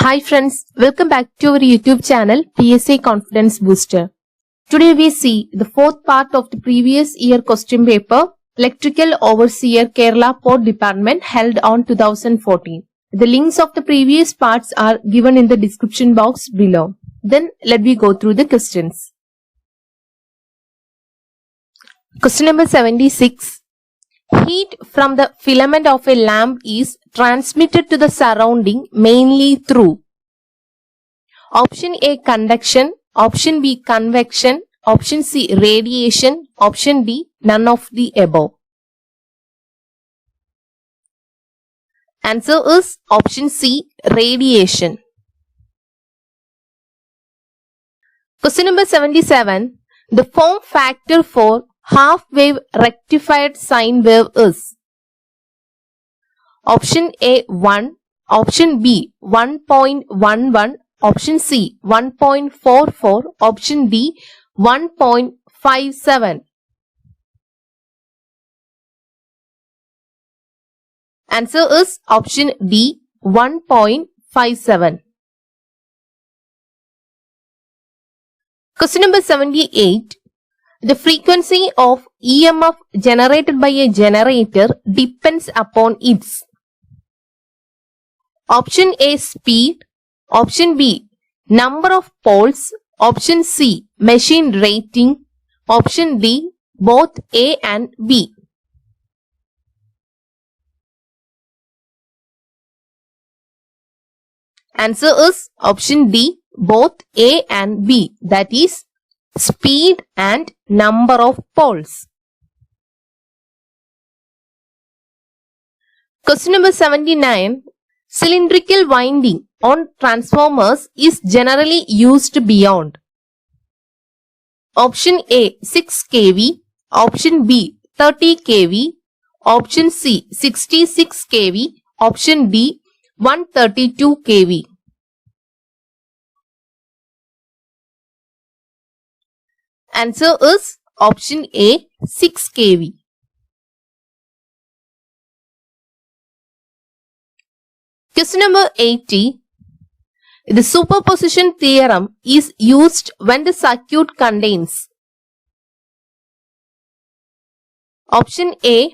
Hi friends, welcome back to our YouTube channel PSA Confidence Booster. Today we see the fourth part of the previous year question paper Electrical Overseer Kerala Port Department held on 2014. The links of the previous parts are given in the description box below. Then let me go through the questions. Question number 76. Heat from the filament of a lamp is transmitted to the surrounding mainly through option A conduction, option B convection, option C radiation, option D none of the above. Answer is option C radiation. Question number 77. The form factor for half-wave rectified sine wave is option A 1, option B 1.11, option C 1.44, option D 1.57. Answer is option D 1.57. Question number 78. The frequency of EMF generated by a generator depends upon its option A speed, option B number of poles, option C machine rating, option D both A and B. Answer is option D both A and B, that is speed and number of poles. Question number 79. Cylindrical winding on transformers is generally used beyond option A 6 kV, option B 30 kV, option C 66 kV, option D 132 kV. Answer is option A 6 kV. Question number 80. The superposition theorem is used when the circuit contains option A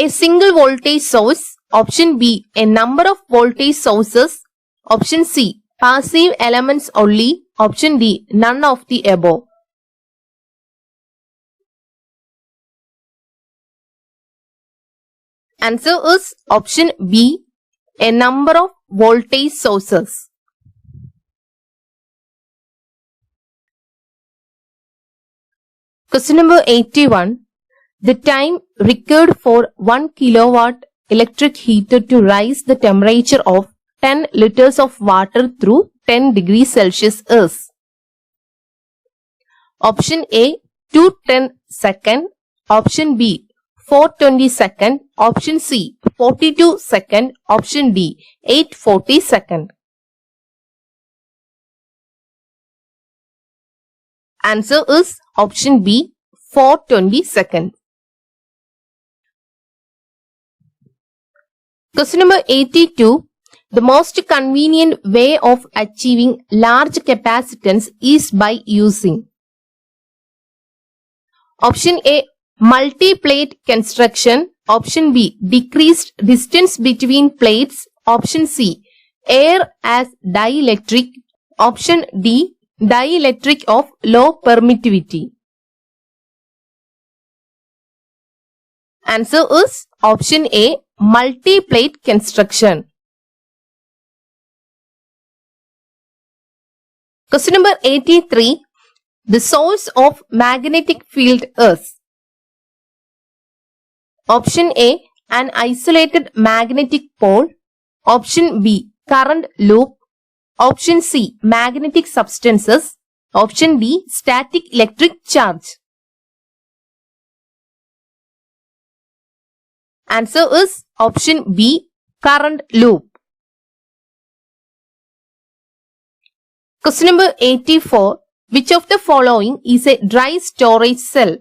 single voltage source, option B a number of voltage sources, option C passive elements only, option D none of the above. Answer is option B a number of voltage sources. Question number 81. The time required for 1 kilowatt electric heater to rise the temperature of 10 liters of water through 10 degrees Celsius is option A 210 seconds, option B 420 seconds, option C 42 seconds, option D 840 seconds. Answer is option B 420 seconds. Question number 82. The most convenient way of achieving large capacitance is by using option A multi-plate construction, option B decreased distance between plates, option C air as dielectric, option D dielectric of low permittivity. Answer is option A multi-plate construction. Question number 83. The source of magnetic field is option A an isolated magnetic pole, option B current loop, option C magnetic substances, option D static electric charge. Answer is option B current loop. Question number 84. Which of the following is a dry storage cell?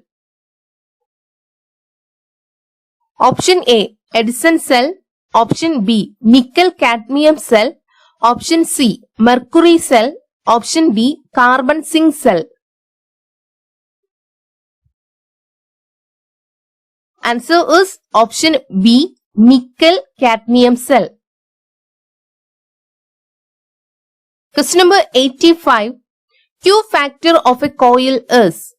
Option A Edison cell, option B nickel cadmium cell, Option C, mercury cell. Option D, carbon zinc cell. Answer is option B, nickel cadmium cell. Question number 85. Q factor of a coil is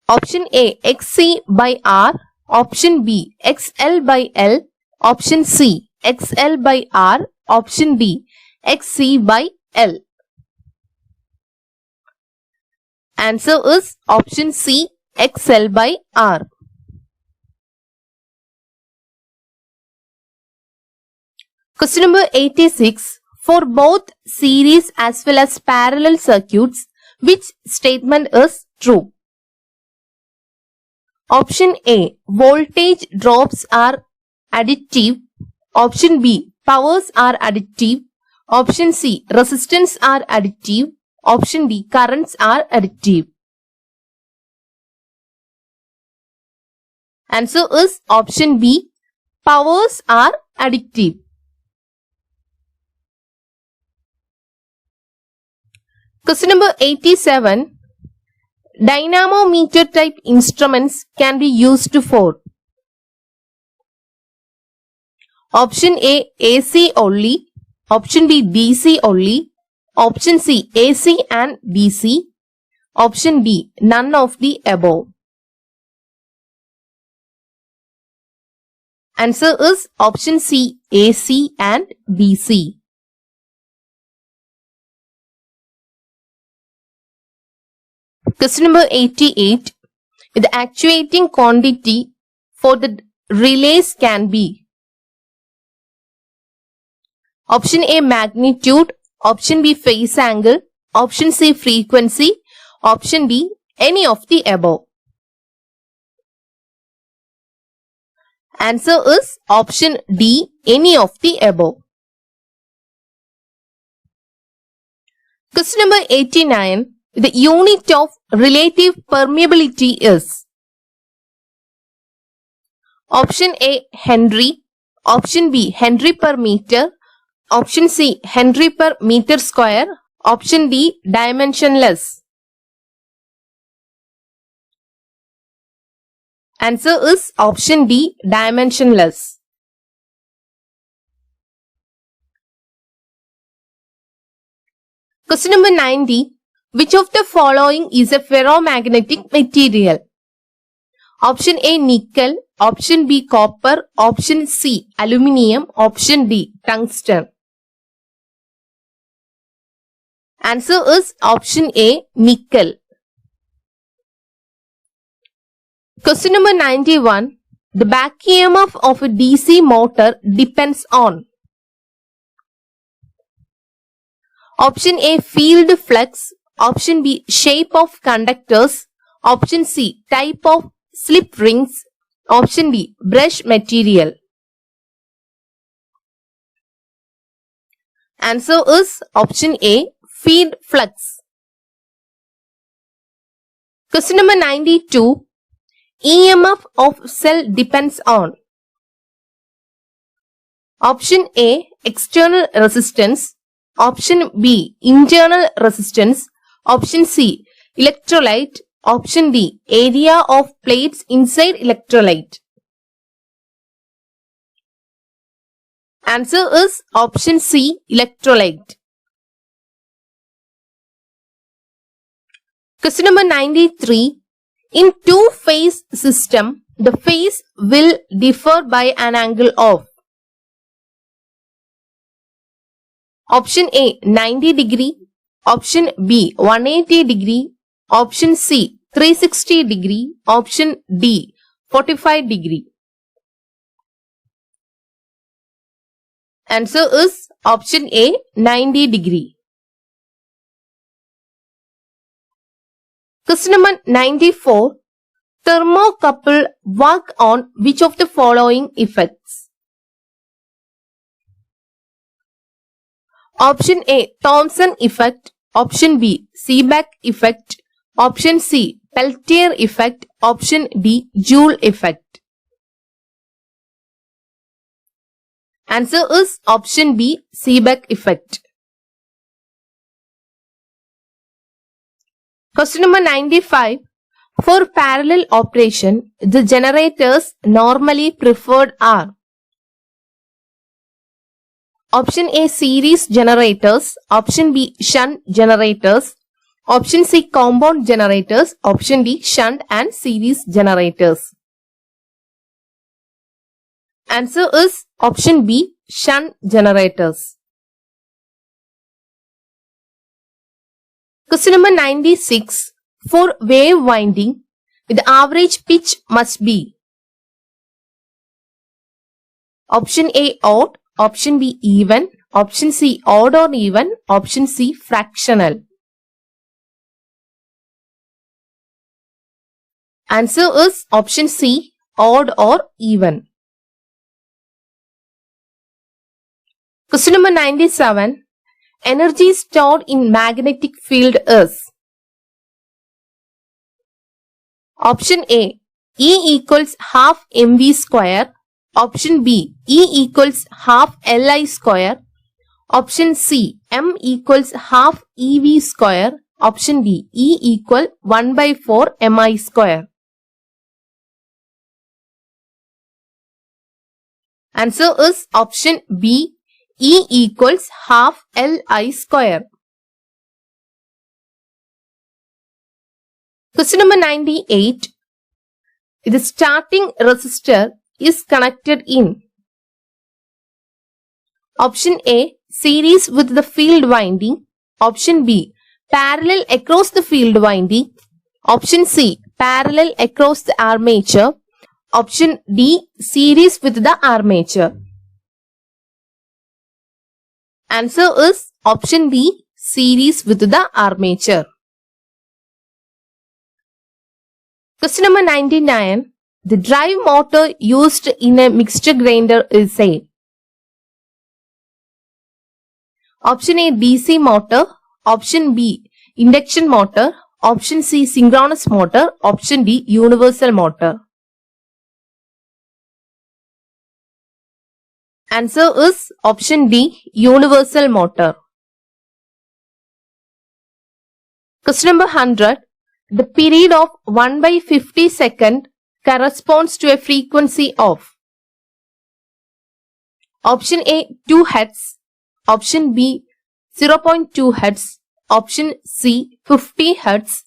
option A, XC by R. Option B, XL by L. Option C, XL by R. Option D, XC by L. Answer is option C, XL by R. Question number 86. For both series as well as parallel circuits, which statement is true? Option A, voltage drops are additive. Option B, powers are additive. Option C, resistance are additive. Option D, currents are additive. Answer is option B, powers are additive. Question number 87. Dynamometer type instruments can be used for option A, AC only. Option B, DC only. Option C, AC and DC. Option D, none of the above. Answer is option C, AC and DC. Question number 88. The actuating quantity for the relays can be option A, magnitude. Option B, phase angle. Option C, frequency. Option D, any of the above. Answer is option D, any of the above. Question number 89. The unit of relative permeability is option A, Henry. Option B, Henry per meter. Option C, Henry per meter square. Option D, dimensionless. Answer is option D, dimensionless. Question number 90. Which of the following is a ferromagnetic material? Option A, nickel. Option B, copper. Option C, aluminium. Option D, tungsten. Answer is option A, nickel. Question number 91. The back EMF of a DC motor depends on option A, field flux. Option B, shape of conductors. Option C, type of slip rings. Option D, brush material. Answer is option A, field flux. Question number 92. EMF of cell depends on option A, external resistance. Option B, internal resistance. Option C, electrolyte. Option D, area of plates inside electrolyte. Answer is option C, electrolyte. Question number 93. In two-phase system, the phase will differ by an angle of option A, 90 degree. Option B, 180 degree. Option C, 360 degree. Option D, 45 degree. Answer is option A, 90 degree. Question number 94. Thermocouple work on which of the following effects? Option A, Thomson effect. Option B, Seebeck effect. Option C, Peltier effect. Option D, Joule effect. Answer is option B, Seebeck effect. Question number 95. For parallel operation, the generators normally preferred are option A, series generators, option B, shunt generators, option C, compound generators, option D, shunt and series generators. Answer is option B, shunt generators. Question number 96. For wave winding, the average pitch must be option A, odd, option B, even, option C, odd or even, option C, fractional. Answer is option C, odd or even. Question number 97. Energy stored in magnetic field is option A, E equals half mv square, option B, E equals half Li square, option C, M equals half EV square, option D, E equal 1 by 4 Mi square. Answer is option B, E equals half Li square. Question number 98. The starting resistor is connected in option A, series with the field winding, option B, parallel across the field winding, option C, parallel across the armature, option D, series with the armature. Answer is option B, series with the armature. Question number 99. The drive motor used in a mixture grinder is a option A, DC motor, option B, induction motor, option C, synchronous motor, option D, universal motor. Answer is option D, universal motor. Question number 100. The period of 1 by 50 second corresponds to a frequency of option A, 2 Hz, option B, 0.2 Hz, option C, 50 Hz,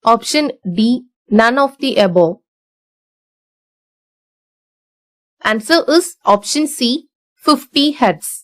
option D, none of the above. Answer is option C, 50 Hz.